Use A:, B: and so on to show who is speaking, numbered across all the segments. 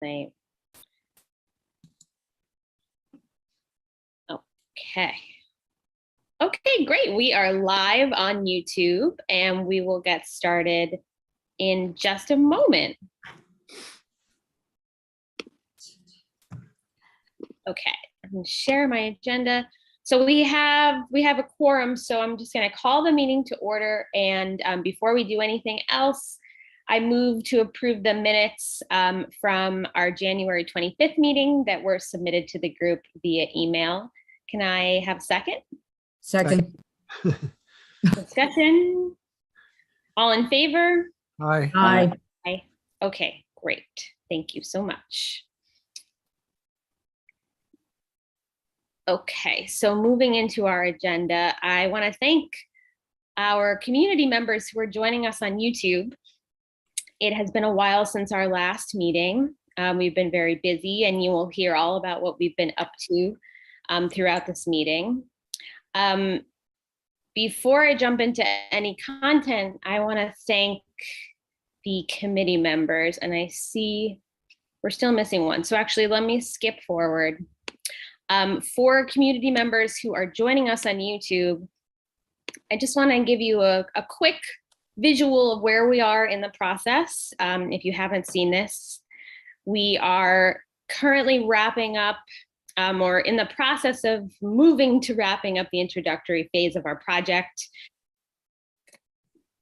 A: night. Okay. Okay, great. We are live on YouTube and we will get started in just a moment. Okay, I'm going to share my agenda. So we have a quorum, so I'm just going to call the meeting to order. And before we do anything else, I move to approve the minutes from our January 25th meeting that were submitted to the group via email. Can I have a second?
B: Second.
A: Discussion? All in favor?
C: Aye.
B: Aye.
A: Aye. Okay, great. Thank you so much. Okay, so moving into our agenda, I want to thank our community members who are joining us on YouTube. It has been a while since our last meeting. We've been very busy, and you will hear all about what we've been up to throughout this meeting. Before I jump into any content, I want to thank the committee members, and I see we're still missing one. So actually, let me skip forward. For community members who are joining us on YouTube, I just want to give you a quick visual of where we are in the process. If you haven't seen this, we are currently wrapping up or in the process of moving to wrapping up the introductory phase of our project.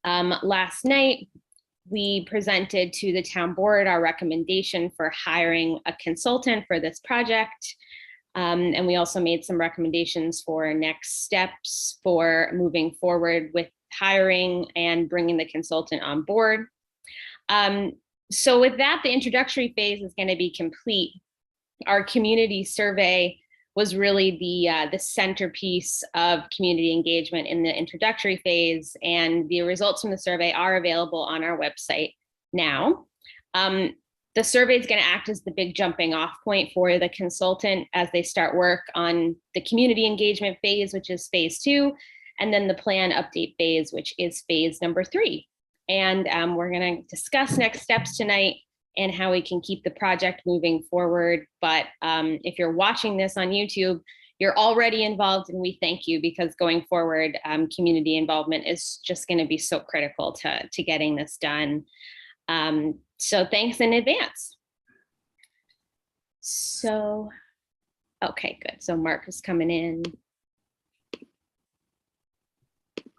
A: Last night, we presented to the town board our recommendation for hiring a consultant for this project. And we also made some recommendations for next steps for moving forward with hiring and bringing the consultant on board. So with that, the introductory phase is going to be complete. Our community survey was really the centerpiece of community engagement in the introductory phase, and the results from the survey are available on our website now. The survey is going to act as the big jumping off point for the consultant as they start work on the community engagement phase, which is phase 2, and then the plan update phase, which is phase number 3. And we're going to discuss next steps tonight and how we can keep the project moving forward. But if you're watching this on YouTube, you're already involved, and we thank you, because going forward, community involvement is just going to be so critical to getting this done. So thanks in advance. So, okay, good. So Mark is coming in.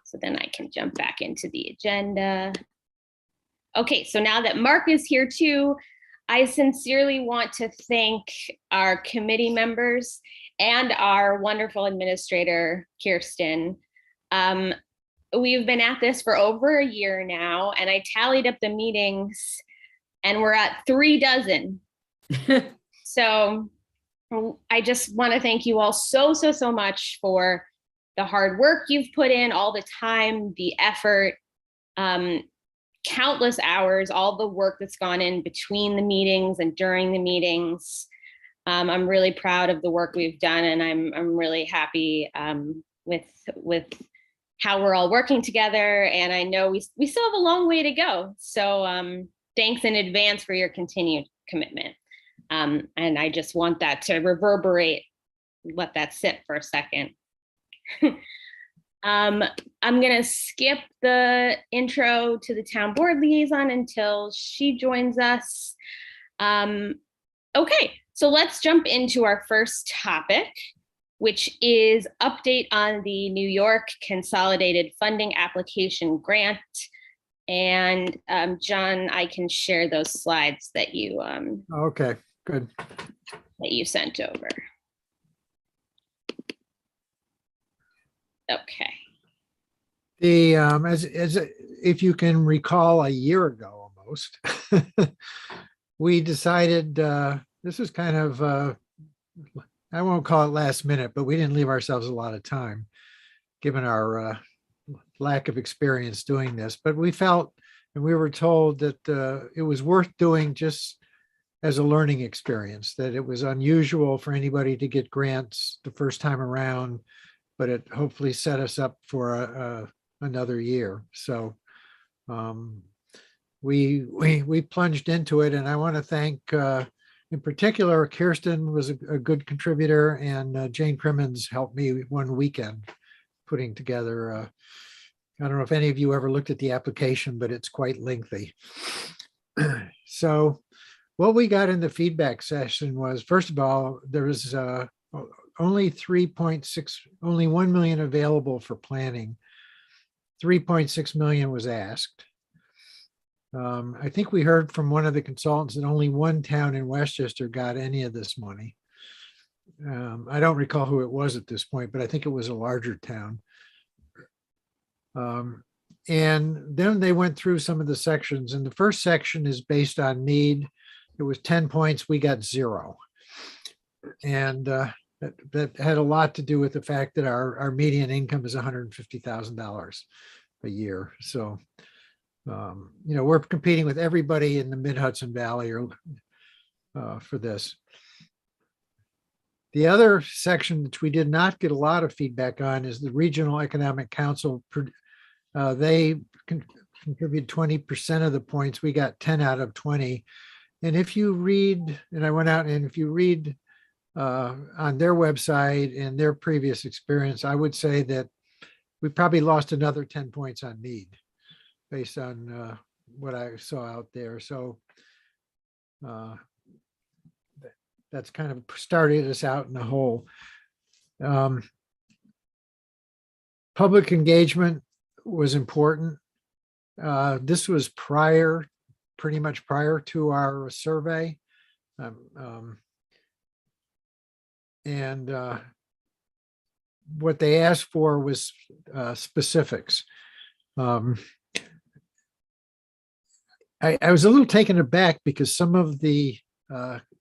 A: So then I can jump back into the agenda. Okay, so now that Mark is here too, I sincerely want to thank our committee members and our wonderful administrator, Kirsten. We've been at this for over a year now, and I tallied up the meetings, and we're at 36. So I just want to thank you all so much for the hard work you've put in, all the time, the effort, countless hours, all the work that's gone in between the meetings and during the meetings. I'm really proud of the work we've done, and I'm really happy with how we're all working together. And I know we still have a long way to go. So thanks in advance for your continued commitment. And I just want that to reverberate, let that sit for a second. I'm going to skip the intro to the town board liaison until she joins us. Okay, so let's jump into our first topic, which is update on the New York Consolidated Funding Application Grant. And John, I can share those slides that you
C: Okay, good.
A: that you sent over. Okay.
C: The as if you can recall, a year ago almost, we decided this was kind of I won't call it last minute, but we didn't leave ourselves a lot of time given our lack of experience doing this. But we felt, and we were told, that it was worth doing just as a learning experience, that it was unusual for anybody to get grants the first time around, but it hopefully set us up for another year. So we plunged into it, and I want to thank In particular, Kirsten was a good contributor, and Jane Crimmins helped me one weekend putting together. I don't know if any of you ever looked at the application, but it's quite lengthy. So what we got in the feedback session was, first of all, there was only 3.6, only 1 million available for planning. 3.6 million was asked. I think we heard from one of the consultants that only one town in Westchester got any of this money. I don't recall who it was at this point, but I think it was a larger town. And then they went through some of the sections, and the first section is based on need. It was 10 points, we got 0. And that had a lot to do with the fact that our median income is $150,000 a year. So, we're competing with everybody in the Mid-Hudson Valley for this. The other section which we did not get a lot of feedback on is the Regional Economic Council. They contribute 20% of the points. We got 10 out of 20. And if you read, and I went out, and if you read on their website and their previous experience, I would say that we probably lost another 10 points on need based on what I saw out there. So that's kind of started us out in a hole. Public engagement was important. This was pretty much prior to our survey. And what they asked for was specifics. I was a little taken aback because some of the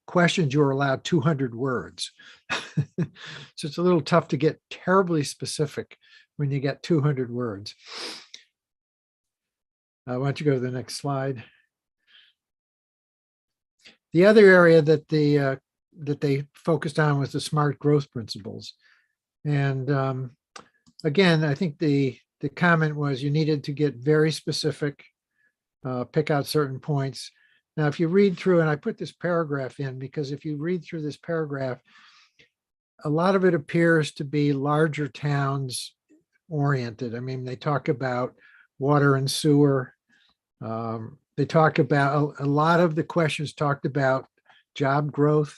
C: questions you were allowed 200 words. So it's a little tough to get terribly specific when you get 200 words. Why don't you go to the next slide? The other area that they focused on was the smart growth principles. And again, I think the comment was you needed to get very specific, pick out certain points. Now, if you read through, and I put this paragraph in because if you read through this paragraph, a lot of it appears to be larger towns oriented. I mean, they talk about water and sewer. They talk about a lot of the questions talked about job growth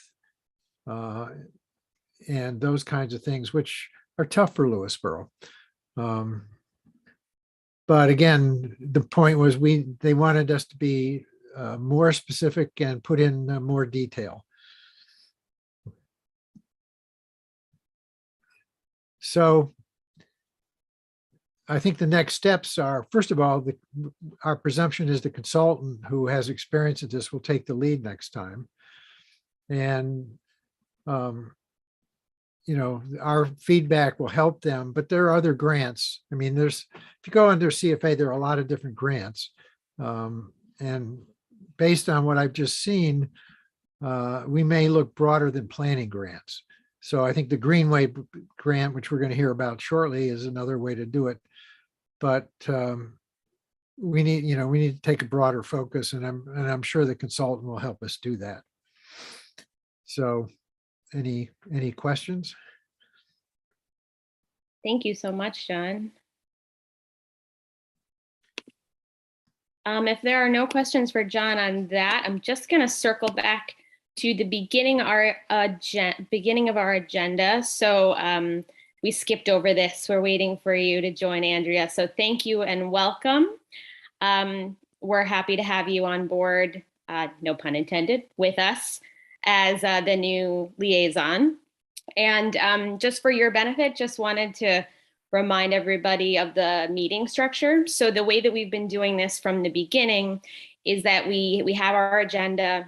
C: and those kinds of things, which are tough for Lewisboro. But again, the point was they wanted us to be more specific and put in more detail. So I think the next steps are, first of all, our presumption is the consultant who has experience at this will take the lead next time. And, our feedback will help them, but there are other grants. I mean, if you go under CFA, there are a lot of different grants. And based on what I've just seen, we may look broader than planning grants. So I think the Greenway grant, which we're going to hear about shortly, is another way to do it. But we need to take a broader focus, and I'm sure the consultant will help us do that. So, any questions?
A: Thank you so much, John. If there are no questions for John on that, I'm just going to circle back to the beginning of our agenda. So we skipped over this. We're waiting for you to join, Andrea. So thank you and welcome. We're happy to have you on board, no pun intended, with us as the new liaison. And just for your benefit, just wanted to remind everybody of the meeting structure. So the way that we've been doing this from the beginning is that we have our agenda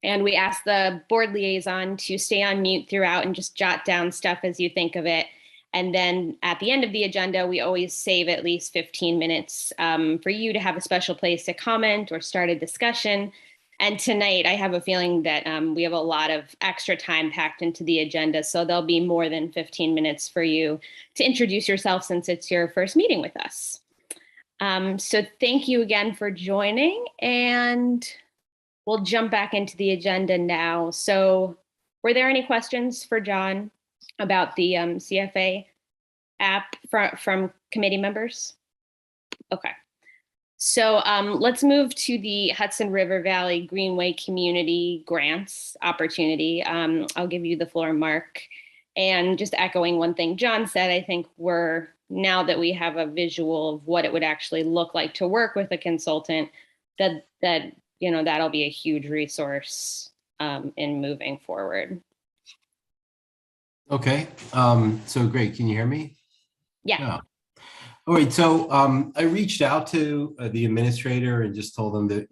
A: and we ask the board liaison to stay on mute throughout and just jot down stuff as you think of it. And then at the end of the agenda, we always save at least 15 minutes for you to have a special place to comment or start a discussion. And tonight, I have a feeling that we have a lot of extra time packed into the agenda, so there'll be more than 15 minutes for you to introduce yourself since it's your first meeting with us. So thank you again for joining, and we'll jump back into the agenda now. So were there any questions for John about the CFA app from committee members? Okay. So let's move to the Hudson River Valley Greenway Community Grants opportunity. I'll give you the floor, Mark. And just echoing one thing John said, I think now that we have a visual of what it would actually look like to work with a consultant, that'll be a huge resource in moving forward.
B: Okay, so great. Can you hear me?
A: Yeah.
B: All right, so I reached out to the administrator and just told them that,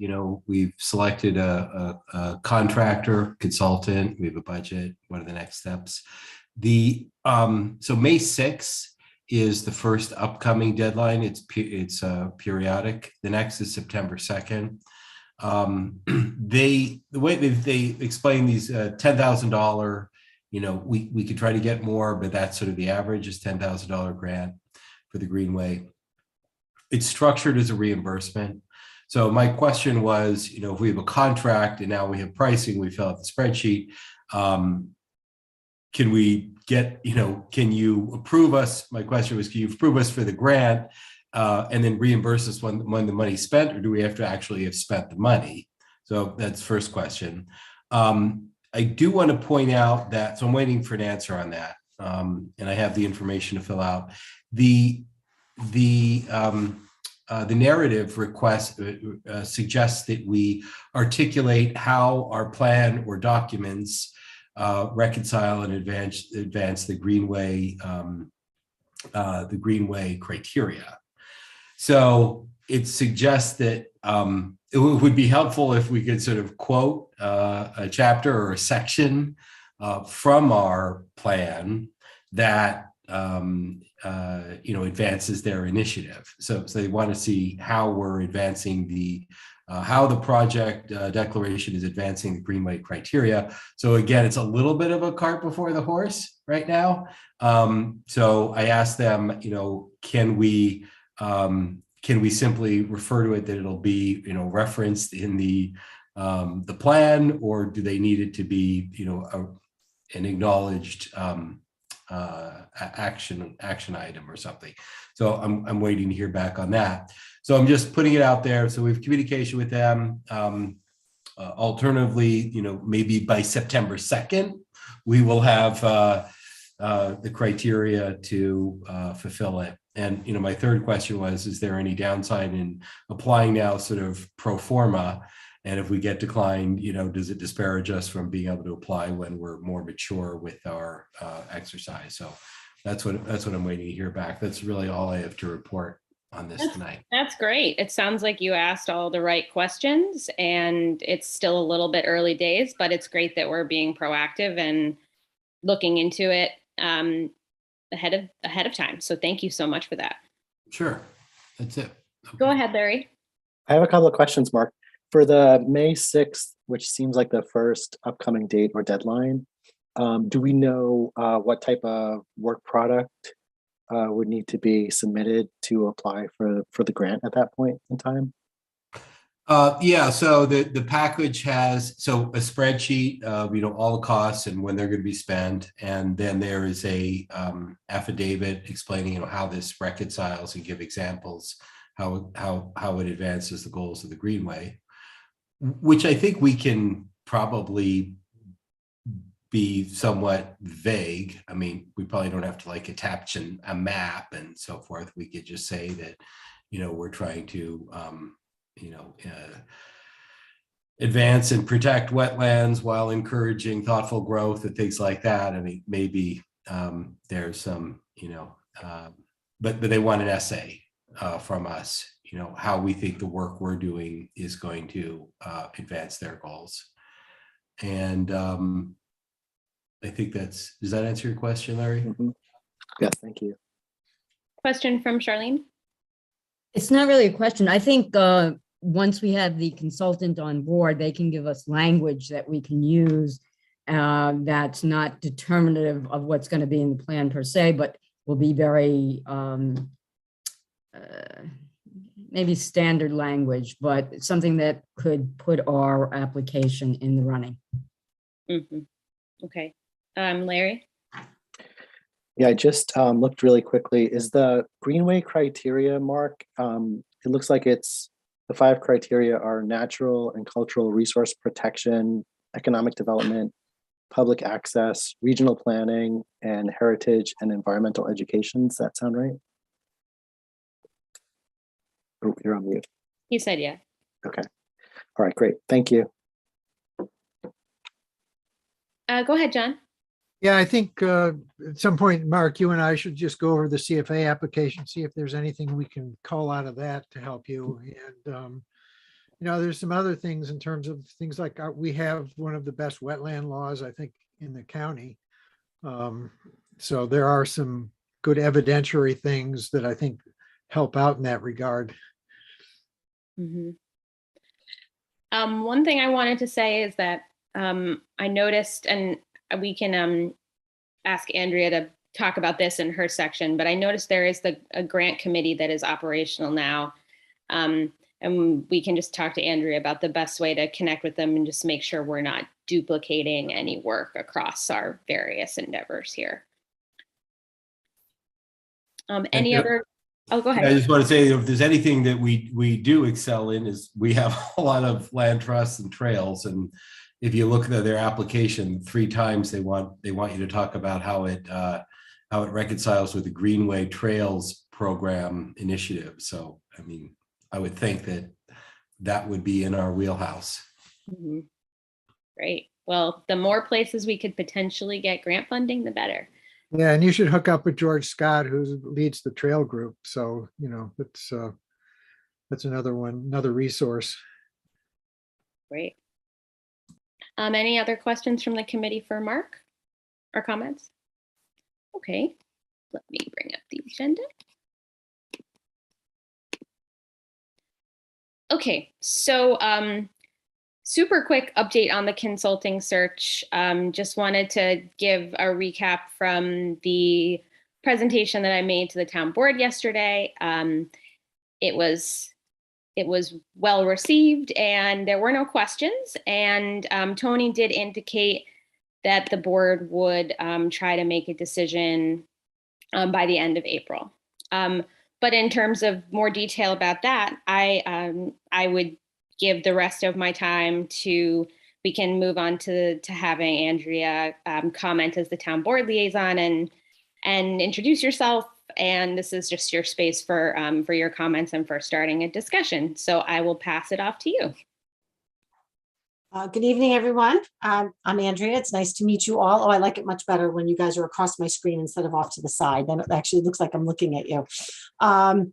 B: we've selected a contractor, consultant, we have a budget, what are the next steps? So May 6th is the first upcoming deadline. It's periodic. The next is September 2nd. The way they explain these $10,000, we could try to get more, but that's sort of the average is $10,000 grant for the Greenway. It's structured as a reimbursement. So my question was, if we have a contract and now we have pricing, we fill out the spreadsheet. Can we get, can you approve us? My question was, can you approve us for the grant and then reimburse us when the money's spent, or do we have to actually have spent the money? So that's first question. I do want to point out that, so I'm waiting for an answer on that. And I have the information to fill out. The narrative request suggests that we articulate how our plan or documents reconcile and advance the Greenway criteria. So it suggests that it would be helpful if we could sort of quote a chapter or a section from our plan that advances their initiative. So they want to see how we're advancing how the project declaration is advancing the Greenway criteria. So again, it's a little bit of a cart before the horse right now. So I asked them, can we simply refer to it that it'll be, referenced in the plan, or do they need it to be, an acknowledged action item or something? So I'm waiting to hear back on that. So I'm just putting it out there. So we have communication with them. Alternatively, maybe by September 2nd, we will have the criteria to fulfill it. And, my third question was, is there any downside in applying now sort of pro forma? And if we get declined, does it disparage us from being able to apply when we're more mature with our exercise? So that's what I'm waiting to hear back. That's really all I have to report on this tonight.
A: That's great. It sounds like you asked all the right questions, and it's still a little bit early days, but it's great that we're being proactive and looking into it ahead of time. So thank you so much for that.
B: Sure. That's it.
A: Okay. Go ahead, Larry.
D: I have a couple of questions, Mark. For the May 6th, which seems like the first upcoming date or deadline, do we know what type of work product would need to be submitted to apply for the grant at that point in time?
B: Yeah, so the package has a spreadsheet of all the costs and when they're going to be spent, and then there is a affidavit explaining how this reconciles and give examples how it advances the goals of the Greenway, which I think we can probably be somewhat vague. I mean, we probably don't have to attach a map and so forth. We could just say that we're trying to advance and protect wetlands while encouraging thoughtful growth and things like that. I mean, maybe there's some, but they want an essay from us, how we think the work we're doing is going to advance their goals. And I think does that answer your question, Larry?
D: Mm-hmm. Yes, thank you.
A: Question from Charlene?
E: It's not really a question. I think once we have the consultant on board, they can give us language that we can use that's not determinative of what's going to be in the plan per se, but will be very maybe standard language, but something that could put our application in the running.
A: Mhm. Okay. Larry?
D: Yeah, I just looked really quickly. Is the Greenway criteria, Mark? It looks like it's the 5 criteria are natural and cultural resource protection, economic development, public access, regional planning, and heritage and environmental education. Does that sound right? Oh, you're on mute.
A: He said, yeah.
D: Okay. All right, great. Thank you.
A: Go ahead, John.
C: Yeah, I think at some point, Mark, you and I should just go over the CFA application, see if there's anything we can call out of that to help you. And, there's some other things in terms of things like we have one of the best wetland laws, I think, in the county. So there are some good evidentiary things that I think help out in that regard.
A: Mhm. One thing I wanted to say is that I noticed, and we can ask Andrea to talk about this in her section, but I noticed there is a grant committee that is operational now. And we can just talk to Andrea about the best way to connect with them and just make sure we're not duplicating any work across our various endeavors here. Any other? Oh, go ahead.
B: I just want to say, if there's anything that we do excel in, is we have a lot of land trusts and trails. And if you look at their application, 3 times they want you to talk about how it reconciles with the Greenway Trails program initiative. So, I mean, I would think that would be in our wheelhouse.
A: Mhm. Great. Well, the more places we could potentially get grant funding, the better.
C: Yeah, and you should hook up with George Scott, who leads the trail group. So, that's another one, another resource.
A: Great. Any other questions from the committee for Mark or comments? Okay, let me bring up the agenda. Okay, so super quick update on the consulting search. Just wanted to give a recap from the presentation that I made to the town board yesterday. It was well received and there were no questions. And Tony did indicate that the board would try to make a decision by the end of April. But in terms of more detail about that, I would give the rest of my time to, we can move on to having Andrea comment as the town board liaison and introduce yourself. And this is just your space for your comments and for starting a discussion. So I will pass it off to you.
F: Good evening, everyone. I'm Andrea. It's nice to meet you all. Oh, I like it much better when you guys are across my screen instead of off to the side. Then it actually looks like I'm looking at you. I'm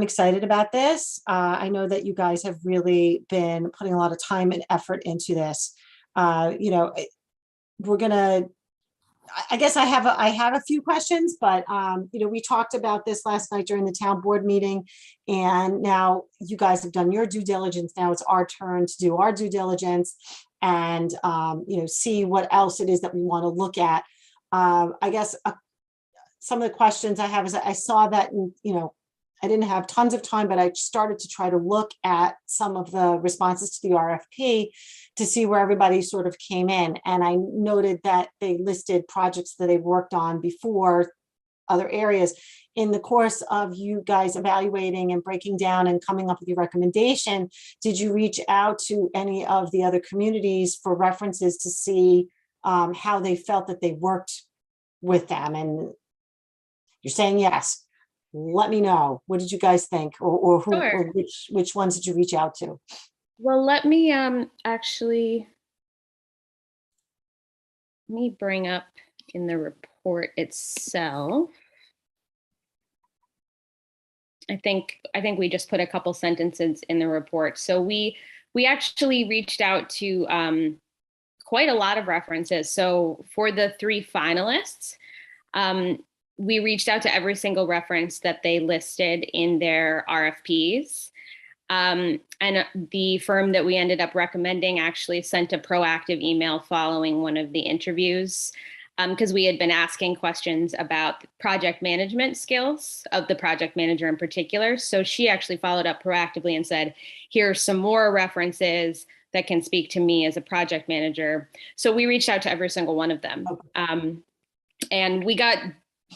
F: excited about this. I know that you guys have really been putting a lot of time and effort into this. We're gonna. I guess I have a few questions, but we talked about this last night during the town board meeting, and now you guys have done your due diligence. Now it's our turn to do our due diligence and see what else it is that we want to look at. I guess some of the questions I have is I saw that I didn't have tons of time, but I started to try to look at some of the responses to the RFP to see where everybody sort of came in. And I noted that they listed projects that they've worked on before, other areas. In the course of you guys evaluating and breaking down and coming up with your recommendation, did you reach out to any of the other communities for references to see how they felt that they worked with them? And you're saying yes. Let me know. What did you guys think, or who,
A: Sure.
F: or which ones did you reach out to?
A: Well, let me actually, let me bring up in the report itself. I think we just put a couple sentences in the report. So we actually reached out to quite a lot of references. So for the 3 finalists, we reached out to every single reference that they listed in their RFPs. And the firm that we ended up recommending actually sent a proactive email following one of the interviews. because we had been asking questions about project management skills of the project manager in particular. So she actually followed up proactively and said, here are some more references that can speak to me as a project manager. So we reached out to every single one of them. And we got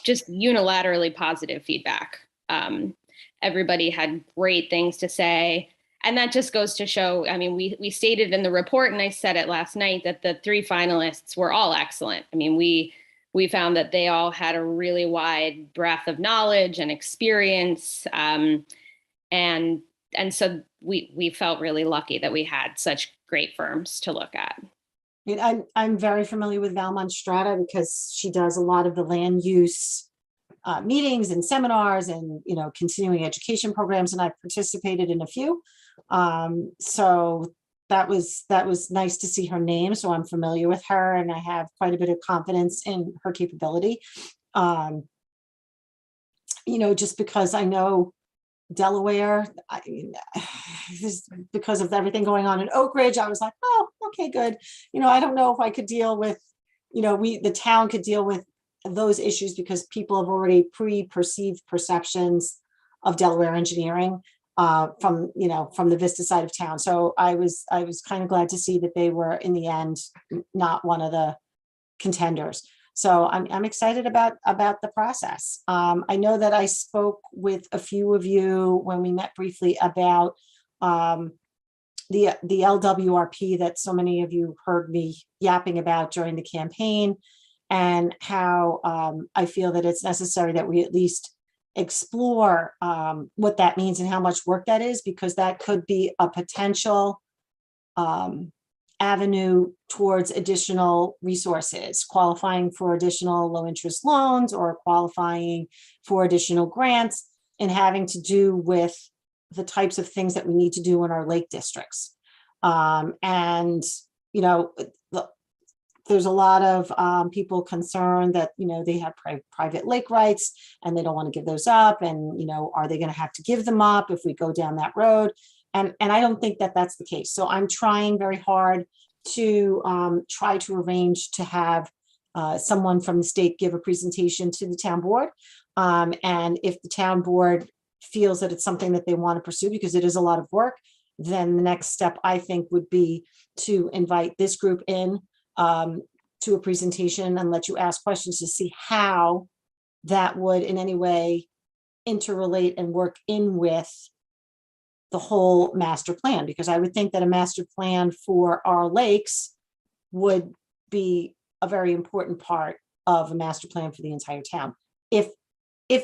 A: just unilaterally positive feedback. Everybody had great things to say. And that just goes to show, I mean, we stated in the report, and I said it last night, that the 3 finalists were all excellent. I mean, we found that they all had a really wide breadth of knowledge and experience. And so we felt really lucky that we had such great firms to look at.
F: I'm very familiar with Valmont Strata because she does a lot of the land use meetings and seminars and, continuing education programs, and I've participated in a few. So that was nice to see her name. So I'm familiar with her and I have quite a bit of confidence in her capability. Just because I know Delaware, just because of everything going on in Oak Ridge, I was like, oh, okay, good. I don't know if I could deal with, the town could deal with those issues because people have already pre-perceived perceptions of Delaware engineering from the Vista side of town. So I was kind of glad to see that they were in the end not one of the contenders. So I'm excited about the process. I know that I spoke with a few of you when we met briefly about the LWRP that so many of you heard me yapping about during the campaign, and how I feel that it's necessary that we at least explore what that means and how much work that is, because that could be a potential avenue towards additional resources, qualifying for additional low interest loans or qualifying for additional grants, and having to do with the types of things that we need to do in our lake districts. There's a lot of people concerned that, they have private lake rights and they don't want to give those up. And, are they going to have to give them up if we go down that road? And I don't think that that's the case. So I'm trying very hard to try to arrange to have someone from the state give a presentation to the town board. And if the town board feels that it's something that they want to pursue, because it is a lot of work, then the next step, I think, would be to invite this group in to a presentation and let you ask questions to see how that would in any way interrelate and work in with the whole master plan, because I would think that a master plan for our lakes would be a very important part of a master plan for the entire town. If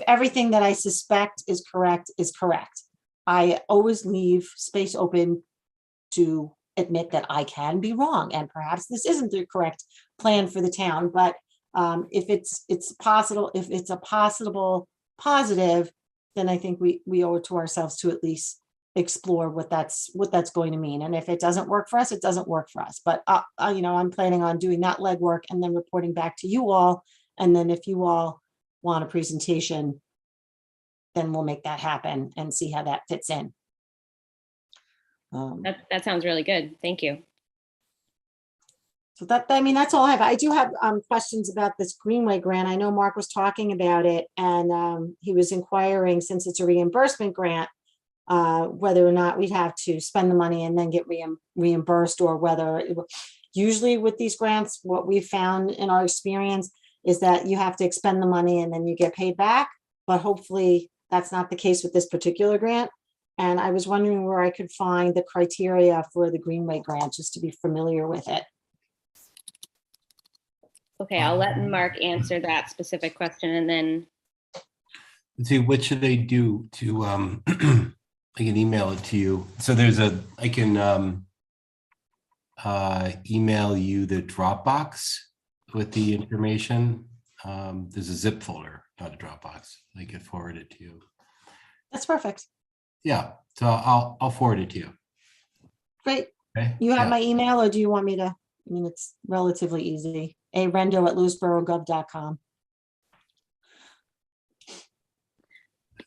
F: everything that I suspect is correct, I always leave space open to admit that I can be wrong, and perhaps this isn't the correct plan for the town. But if it's possible, if it's a possible positive, then I think we owe it to ourselves to at least explore what that's going to mean. And if it doesn't work for us, it doesn't work for us. But I'm planning on doing that legwork and then reporting back to you all. And then if you all want a presentation, then we'll make that happen and see how that fits in.
A: That sounds really good. Thank you.
F: So that's all I have. I do have questions about this Greenway grant. I know Mark was talking about it, and he was inquiring, since it's a reimbursement grant, whether or not we'd have to spend the money and then get reimbursed, or whether usually with these grants, what we've found in our experience is that you have to expend the money and then you get paid back. But hopefully that's not the case with this particular grant. And I was wondering where I could find the criteria for the Greenway grant, just to be familiar with it.
A: Okay, I'll let Mark answer that specific question, and then.
B: Let's see, what should they do to, I can email it to you. So I can email you the Dropbox with the information. There's a zip folder, not a Dropbox. I can forward it to you.
F: That's perfect.
B: Yeah, so I'll forward it to you.
F: Great.
B: Okay.
F: You have my email, or do you want me to? I mean, it's relatively easy. arendo@lewisborogov.com.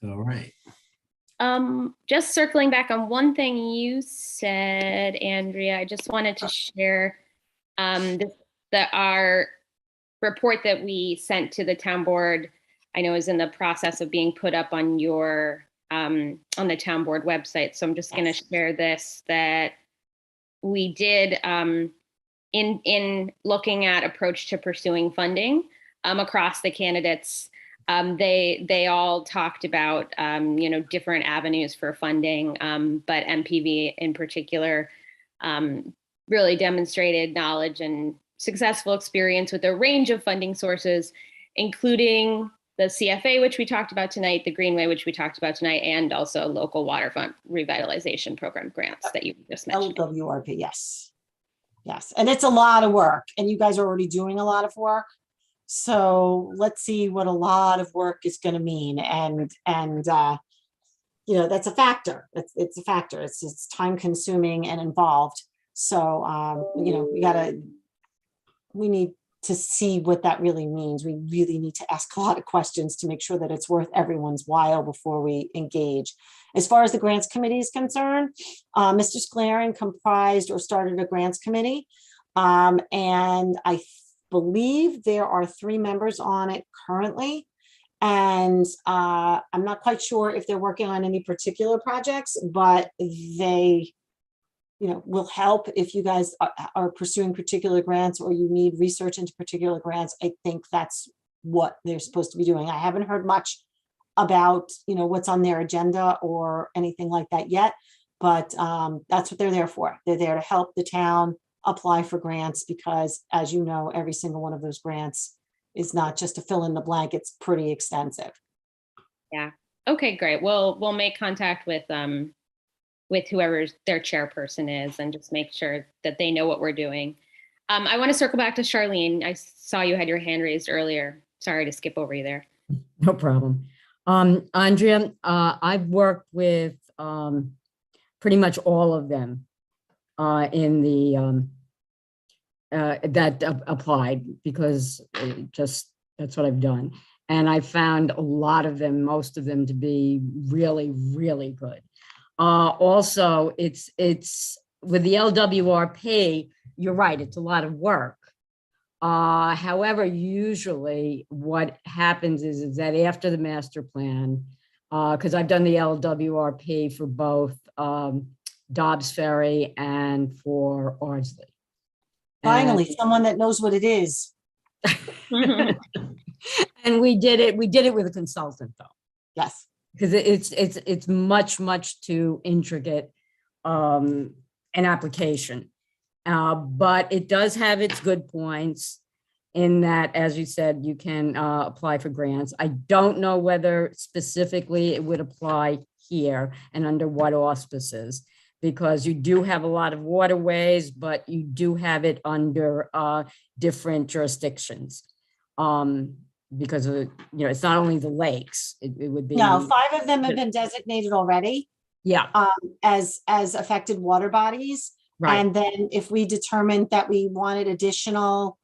B: All right.
A: Just circling back on one thing you said, Andrea, I just wanted to share that our report that we sent to the town board, I know is in the process of being put up on your, on the town board website. So I'm just going to share this, that we did, in looking at approach to pursuing funding across the candidates, they all talked about, different avenues for funding, but MPV in particular really demonstrated knowledge and successful experience with a range of funding sources, including the CFA, which we talked about tonight, the Greenway, which we talked about tonight, and also local waterfront revitalization program grants that you just mentioned.
F: LWRP, yes. Yes, and it's a lot of work, and you guys are already doing a lot of work. So let's see what a lot of work is going to mean, and that's a factor. It's a factor. It's time consuming and involved. So we need to see what that really means. We really need to ask a lot of questions to make sure that it's worth everyone's while before we engage. As far as the grants committee is concerned, Mr. Sclaren comprised or started a grants committee. And I believe there are 3 members on it currently. And I'm not quite sure if they're working on any particular projects, but they will help if you guys are pursuing particular grants or you need research into particular grants. I think that's what they're supposed to be doing. I haven't heard much about, what's on their agenda or anything like that yet, but that's what they're there for. They're there to help the town apply for grants because, as you know, every single one of those grants is not just a fill in the blank, it's pretty extensive.
A: Yeah. Okay, great. We'll make contact with whoever their chairperson is and just make sure that they know what we're doing. I want to circle back to Charlene. I saw you had your hand raised earlier. Sorry to skip over you there.
E: No problem. Andrea, I've worked with pretty much all of them in the that applied because that's what I've done. And I found a lot of them, most of them to be really, really good. Also, it's with the LWRP, you're right, it's a lot of work. However, usually what happens is that after the master plan, because I've done the LWRP for both Dobbs Ferry and for Ardsley.
F: Finally, someone that knows what it is.
E: And we did it with a consultant though.
F: Yes.
E: Because it's much too intricate an application. But it does have its good points in that, as you said, you can apply for grants. I don't know whether specifically it would apply here and under what auspices, because you do have a lot of waterways, but you do have it under different jurisdictions. Because of, it's not only the lakes, it would be.
F: No, 5 of them have been designated already.
E: Yeah.
F: As affected water bodies.
E: Right.
F: And then if we determined that we wanted additional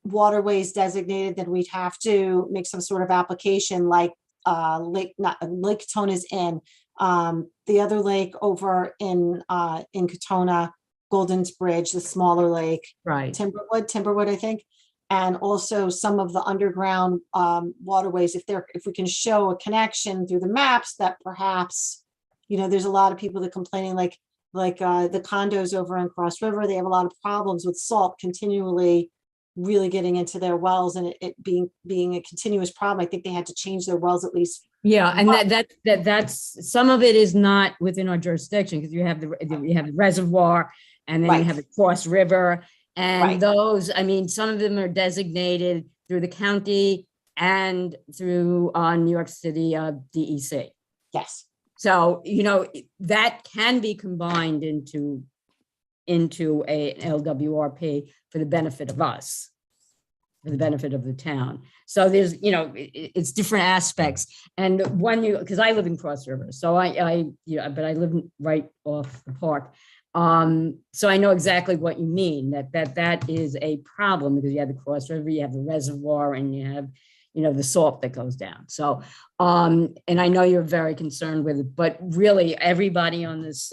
F: waterways designated, then we'd have to make some sort of application like Lake Katona's in. The other lake over in Katona, Golden's Bridge, the smaller lake.
E: Right.
F: Timberwood, I think. And also some of the underground waterways, if we can show a connection through the maps that perhaps, there's a lot of people that complaining like the condos over in Cross River, they have a lot of problems with salt continually really getting into their wells and it being a continuous problem. I think they had to change their wells at least.
E: Yeah, and that's some of it is not within our jurisdiction because you have the reservoir and then
F: Right.
E: you have the Cross River. And
F: Right.
E: those, some of them are designated through the county and through New York City DEC.
F: Yes.
E: So, that can be combined into a LWRP for the benefit of us, for the benefit of the town. So there's, it's different aspects. And because I live in Cross River, so but I live right off the park. So I know exactly what you mean, that is a problem because you have the Cross River, you have the reservoir, and you have, the salt that goes down. So, and I know you're very concerned with it, but really everybody on this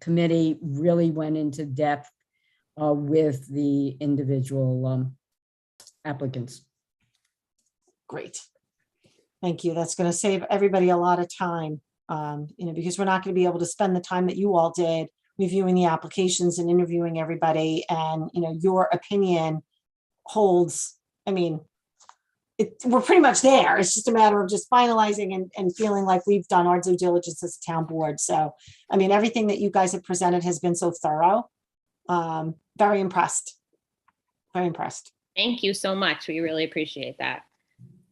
E: committee really went into depth with the individual applicants.
F: Great. Thank you. That's going to save everybody a lot of time, because we're not going to be able to spend the time that you all did reviewing the applications and interviewing everybody. And, your opinion holds, we're pretty much there. It's just a matter of just finalizing and feeling like we've done our due diligence as a town board. So, everything that you guys have presented has been so thorough. Very impressed. Very impressed.
A: Thank you so much. We really appreciate that.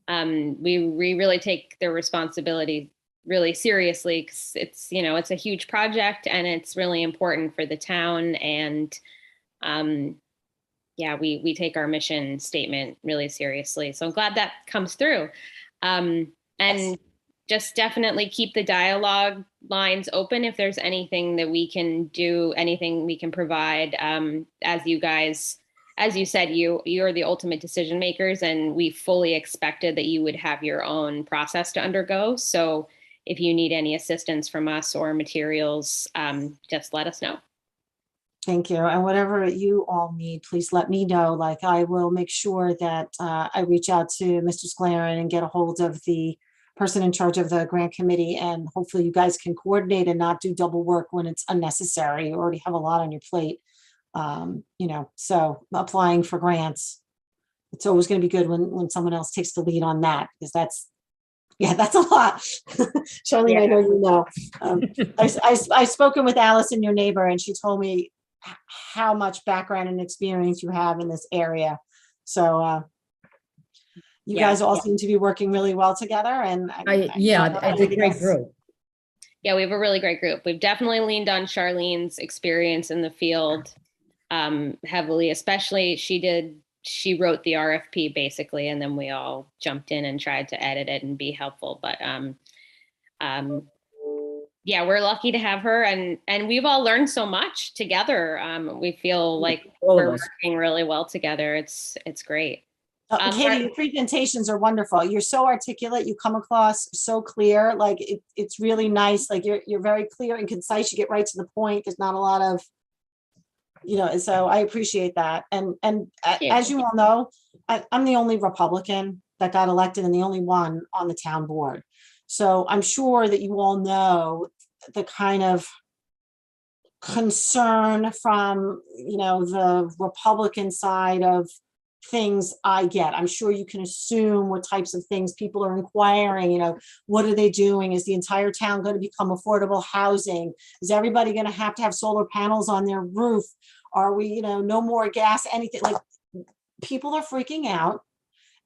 A: We really take the responsibility really seriously because it's a huge project and it's really important for the town. And we take our mission statement really seriously. So I'm glad that comes through. And
F: Yes.
A: just definitely keep the dialogue lines open if there's anything that we can do, anything we can provide. As you said, you're the ultimate decision makers, and we fully expected that you would have your own process to undergo. So if you need any assistance from us or materials, just let us know.
F: Thank you. And whatever you all need, please let me know. Like, I will make sure that I reach out to Mr. Sclaren and get a hold of the person in charge of the grant committee. And hopefully you guys can coordinate and not do double work when it's unnecessary. You already have a lot on your plate. So applying for grants, it's always going to be good when someone else takes the lead on that, because that's a lot. Charlene, I know you know. I've spoken with Allison, your neighbor, and she told me how much background and experience you have in this area. So you guys all seem to be working really well together. And
E: It's a great group.
A: Yeah, we have a really great group. We've definitely leaned on Charlene's experience in the field heavily, especially she wrote the RFP basically, and then we all jumped in and tried to edit it and be helpful. But we're lucky to have her, and we've all learned so much together. We feel like we're working really well together. It's great.
F: Katie, your presentations are wonderful. You're so articulate. You come across so clear. Like it's really nice. Like you're very clear and concise. You get right to the point. There's not a lot of, so I appreciate that. And as you all know, I'm the only Republican that got elected and the only one on the town board. So I'm sure that you all know the kind of concern from, the Republican side of things I get. I'm sure you can assume what types of things people are inquiring, what are they doing? Is the entire town going to become affordable housing? Is everybody going to have solar panels on their roof? Are we, no more gas, anything? Like, people are freaking out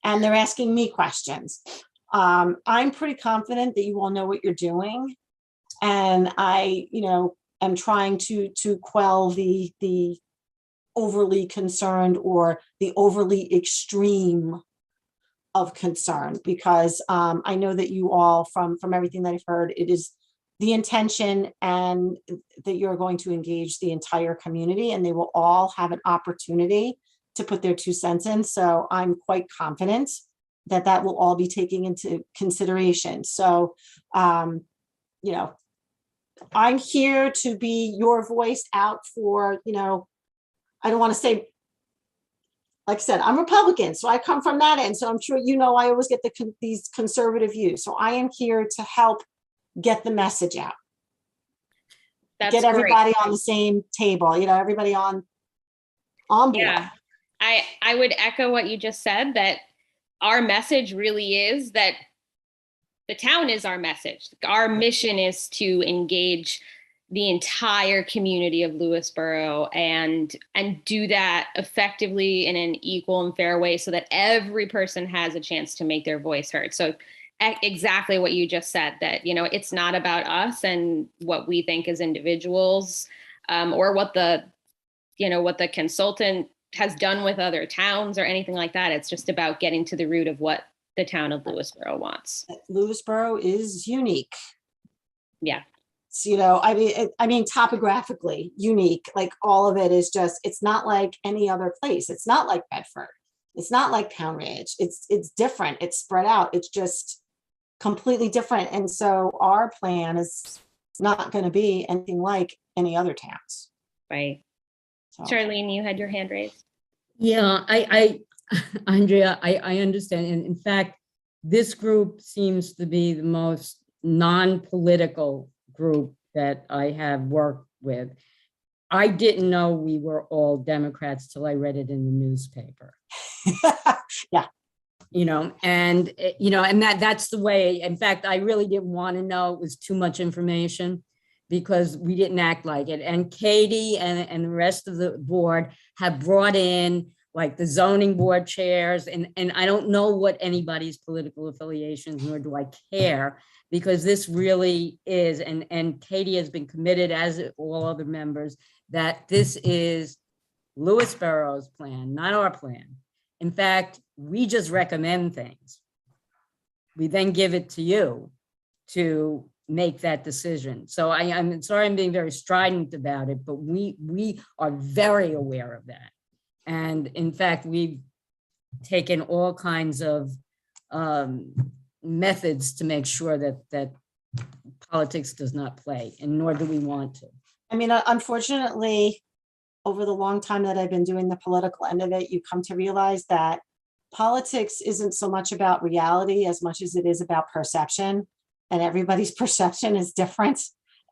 F: and they're asking me questions. I'm pretty confident that you all know what you're doing. And I, am trying to quell the overly concerned or the overly extreme of concern, because I know that you all, from everything that I've heard, it is the intention and that you're going to engage the entire community and they will all have an opportunity to put their 2 cents in. So I'm quite confident that that will all be taken into consideration. So, I'm here to be your voice out for, I don't want to say, like I said, I'm Republican, so I come from that end. So I'm sure, I always get these conservative views. So I am here to help get the message out. Get everybody on the same table, everybody on board.
A: Yeah, I would echo what you just said, that our message really is that the town is our message. Our mission is to engage the entire community of Lewisboro and do that effectively in an equal and fair way so that every person has a chance to make their voice heard. So exactly what you just said, that, it's not about us and what we think as individuals, or what the consultant has done with other towns or anything like that. It's just about getting to the root of what the town of Lewisboro wants.
F: Lewisboro is unique.
A: Yeah.
F: So, I mean, topographically unique, like all of it is just, it's not like any other place. It's not like Bedford. It's not like Pound Ridge. It's different. It's spread out. It's just completely different. And so our plan is not going to be anything like any other towns.
A: Right.
F: So.
A: Charlene, you had your hand raised.
E: Yeah, I Andrea, I understand. And in fact, this group seems to be the most non-political group that I have worked with. I didn't know we were all Democrats till I read it in the newspaper.
F: Yeah.
E: And that's the way. In fact, I really didn't want to know. It was too much information because we didn't act like it. And Katie and the rest of the board have brought in like the zoning board chairs, and I don't know what anybody's political affiliations, nor do I care, because this really is, and Katie has been committed, as all other members, that this is Lewisboro's plan, not our plan. In fact, we just recommend things. We then give it to you to make that decision. So I'm sorry I'm being very strident about it, but we are very aware of that. And in fact, we've taken all kinds of methods to make sure that politics does not play, and nor do we want to.
F: I mean, unfortunately, over the long time that I've been doing the political end of it, you come to realize that politics isn't so much about reality as much as it is about perception, and everybody's perception is different,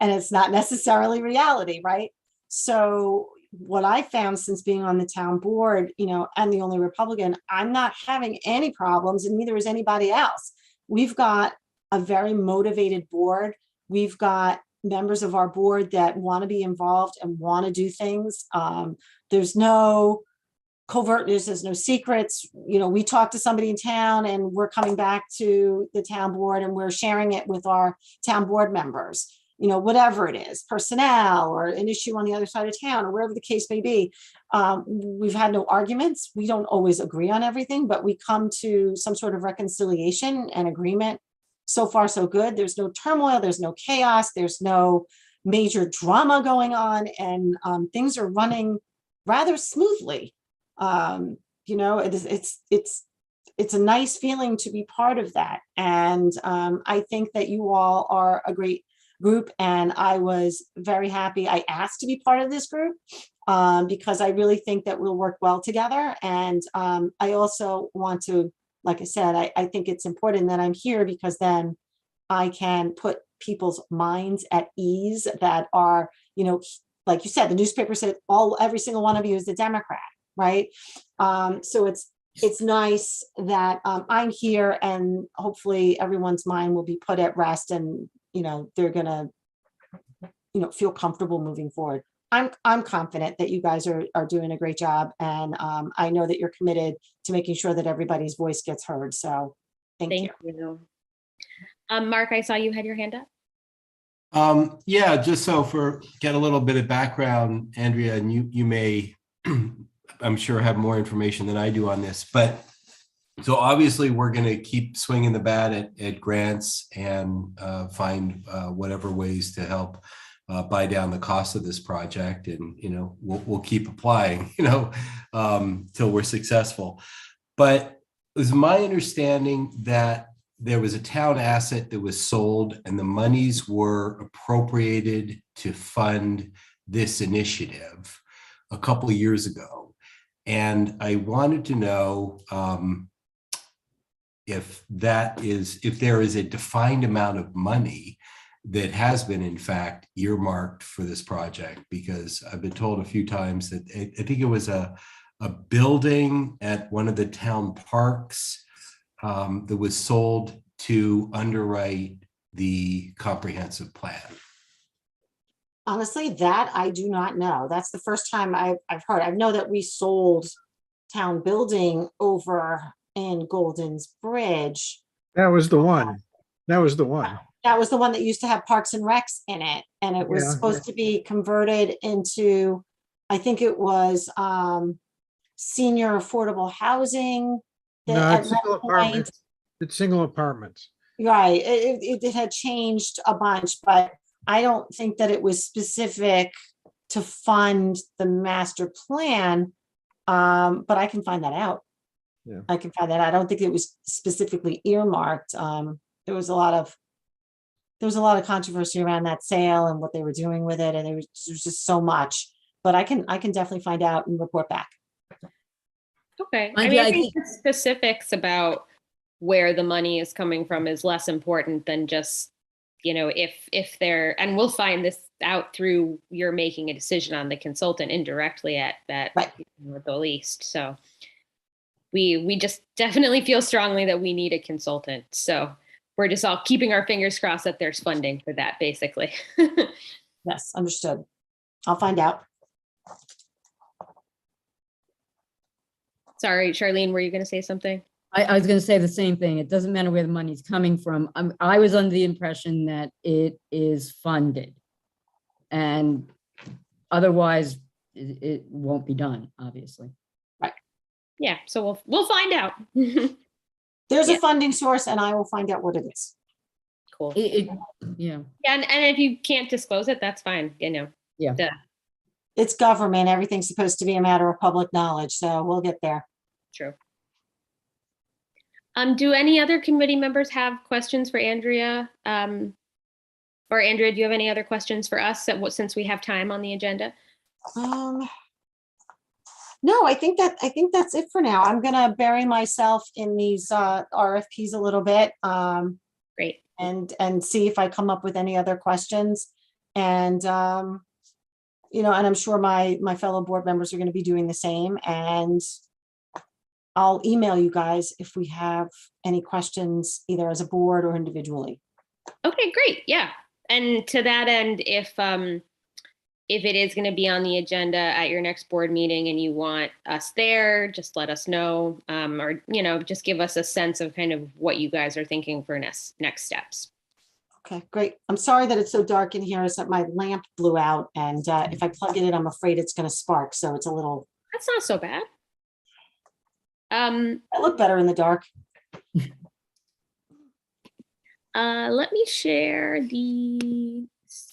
F: and it's not necessarily reality, right? So what I found since being on the town board, I'm the only Republican, I'm not having any problems, and neither is anybody else. We've got a very motivated board. We've got members of our board that want to be involved and want to do things. There's no covertness, there's no secrets. We talk to somebody in town and we're coming back to the town board and we're sharing it with our town board members, whatever it is, personnel or an issue on the other side of town or wherever the case may be. We've had no arguments. We don't always agree on everything, but we come to some sort of reconciliation and agreement. So far, so good. There's no turmoil, there's no chaos, there's no major drama going on, and things are running rather smoothly. It's a nice feeling to be part of that. And I think that you all are a great group, and I was very happy I asked to be part of this group because I really think that we'll work well together. And I also want to, like I said, I think it's important that I'm here because then I can put people's minds at ease that are, like you said, the newspaper said every single one of you is a Democrat, right? So it's nice that I'm here, and hopefully everyone's mind will be put at rest, and they're gonna feel comfortable moving forward. I'm confident that you guys are doing a great job, and I know that you're committed to making sure that everybody's voice gets heard. So thank you.
A: Mark, I saw you had your hand up.
B: Yeah, just so get a little bit of background, Andrea, and you may, I'm sure, have more information than I do on this, but so obviously we're going to keep swinging the bat at grants and find whatever ways to help buy down the cost of this project, and we'll keep applying till we're successful. But it was my understanding that there was a town asset that was sold and the monies were appropriated to fund this initiative a couple of years ago, and I wanted to know if there is a defined amount of money that has been in fact earmarked for this project, because I've been told a few times that I think it was a building at one of the town parks that was sold to underwrite the comprehensive plan.
F: Honestly, that I do not know. That's the first time I've heard. I know that we sold town building over in Golden's Bridge.
C: That was the one. That was the one.
F: That was the one that used to have Parks and Recs in it. And it was supposed to be converted into, I think it was senior affordable housing.
C: No, it's single apartments. It's single apartments.
F: Right. It had changed a bunch, but I don't think that it was specific to fund the master plan. But I can find that out.
C: Yeah.
F: I can find that out. I don't think it was specifically earmarked. There was a lot of controversy around that sale and what they were doing with it, and there was just so much. But I can definitely find out and report back.
A: Okay. I
E: Mind
A: mean,
E: you,
A: I
E: I
A: think the specifics about where the money is coming from is less important than just, if they're, and we'll find this out through you're making a decision on the consultant indirectly at
F: Right.
A: the least. So we just definitely feel strongly that we need a consultant. So we're just all keeping our fingers crossed that there's funding for that, basically.
F: Yes, understood. I'll find out.
A: Sorry, Charlene, were you going to say something?
E: I was going to say the same thing. It doesn't matter where the money's coming from. I was under the impression that it is funded. And otherwise, it won't be done, obviously.
A: Yeah, so we'll find out.
F: There's
A: Yeah.
F: a funding source and I will find out what it is.
A: Cool.
E: Yeah.
A: Yeah, and if you can't disclose it, that's fine,
E: Yeah.
F: It's government. Everything's supposed to be a matter of public knowledge, so we'll get there.
A: True. Do any other committee members have questions for Andrea? Or Andrea, do you have any other questions for us since we have time on the agenda?
F: No, I think that's it for now. I'm gonna bury myself in these RFPs a little bit.
A: Great.
F: And see if I come up with any other questions. And and I'm sure my fellow board members are going to be doing the same. And I'll email you guys if we have any questions, either as a board or individually.
A: Okay, great. Yeah. And to that end, if it is going to be on the agenda at your next board meeting and you want us there, just let us know, or, just give us a sense of kind of what you guys are thinking for next steps.
F: Okay, great. I'm sorry that it's so dark in here. Is that my lamp blew out, and if I plug it in, I'm afraid it's going to spark. So it's a little.
A: That's not so bad.
F: I look better in the dark.
A: Let me share the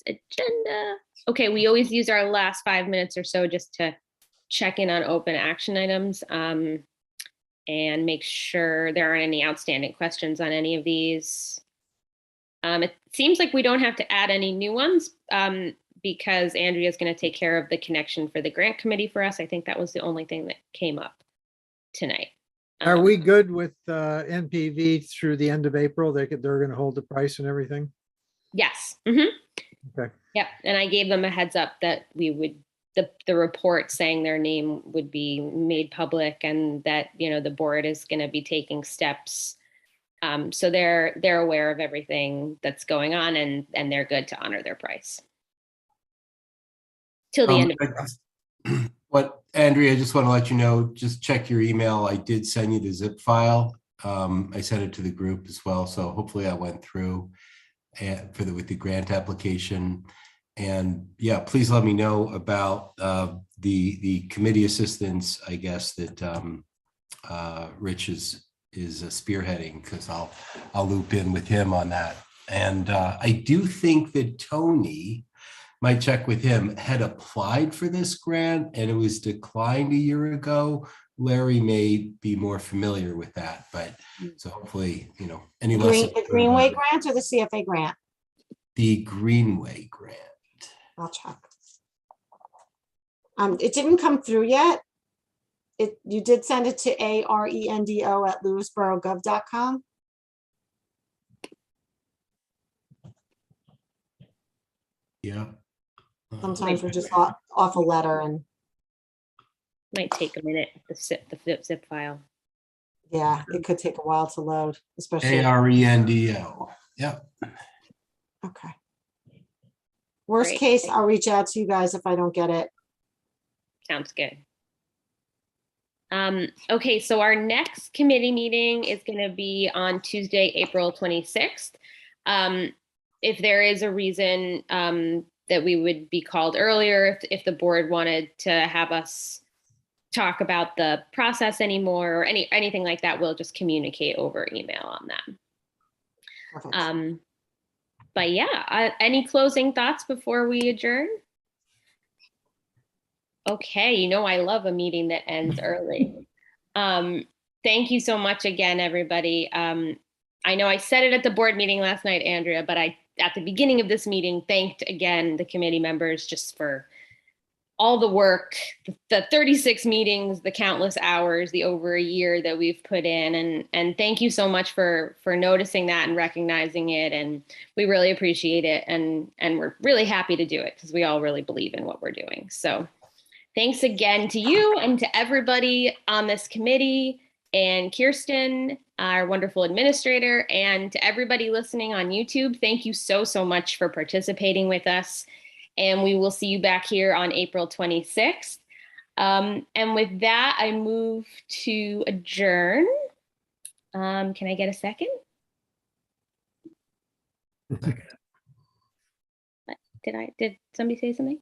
A: agenda. Okay, we always use our last 5 minutes or so just to check in on open action items and make sure there aren't any outstanding questions on any of these. It seems like we don't have to add any new ones because Andrea is going to take care of the connection for the grant committee for us. I think that was the only thing that came up tonight.
C: Are we good with NPV through the end of April? They're going to hold the price and everything?
A: Yes. Mm-hmm.
C: Okay.
A: Yep. And I gave them a heads up that we would, the report saying their name would be made public and that, the board is going to be taking steps. So they're aware of everything that's going on and they're good to honor their price. Till the end of April.
B: What, Andrea, I just want to let you know, just check your email. I did send you the zip file. I sent it to the group as well. So hopefully I went through with the grant application. And yeah, please let me know about the committee assistance, I guess, that Rich is spearheading, because I'll loop in with him on that. And I do think that Tony, might check with him, had applied for this grant and it was declined a year ago. Larry may be more familiar with that, but so hopefully, any lessons.
F: The Greenway grant or the CFA grant?
B: The Greenway grant.
F: I'll check. It didn't come through yet. You did send it to arendo@lewisborogov.com.
B: Yeah.
F: Sometimes we're just off a letter and
A: Might take a minute, the zip file.
F: yeah, it could take a while to load, especially.
B: ARENDO. Yep.
F: Okay. Worst
A: Great.
F: case, I'll reach out to you guys if I don't get it.
A: Sounds good. Okay, so our next committee meeting is going to be on Tuesday, April 26th. If there is a reason that we would be called earlier, if the board wanted to have us talk about the process anymore or anything like that, we'll just communicate over email on that.
F: Perfect.
A: But yeah, any closing thoughts before we adjourn? Okay, I love a meeting that ends early. Thank you so much again, everybody. I know I said it at the board meeting last night, Andrea, but at the beginning of this meeting, thanked again the committee members just for all the work, the 36 meetings, the countless hours, the over a year that we've put in. And thank you so much for noticing that and recognizing it. And we really appreciate it. And we're really happy to do it because we all really believe in what we're doing. So thanks again to you and to everybody on this committee, and Kirsten, our wonderful administrator, and to everybody listening on YouTube. Thank you so, so much for participating with us. And we will see you back here on April 26th. And with that, I move to adjourn. Can I get a second? Did somebody say something?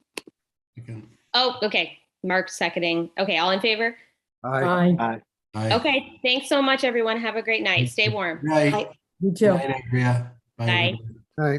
A: Oh, okay. Mark seconding. Okay, all in favor?
C: Aye.
E: Bye.
B: Bye.
A: Okay, thanks so much, everyone. Have a great night. Stay warm.
B: Night.
F: Bye.
E: You too.
B: Night, Andrea.
A: Bye.
C: Aye.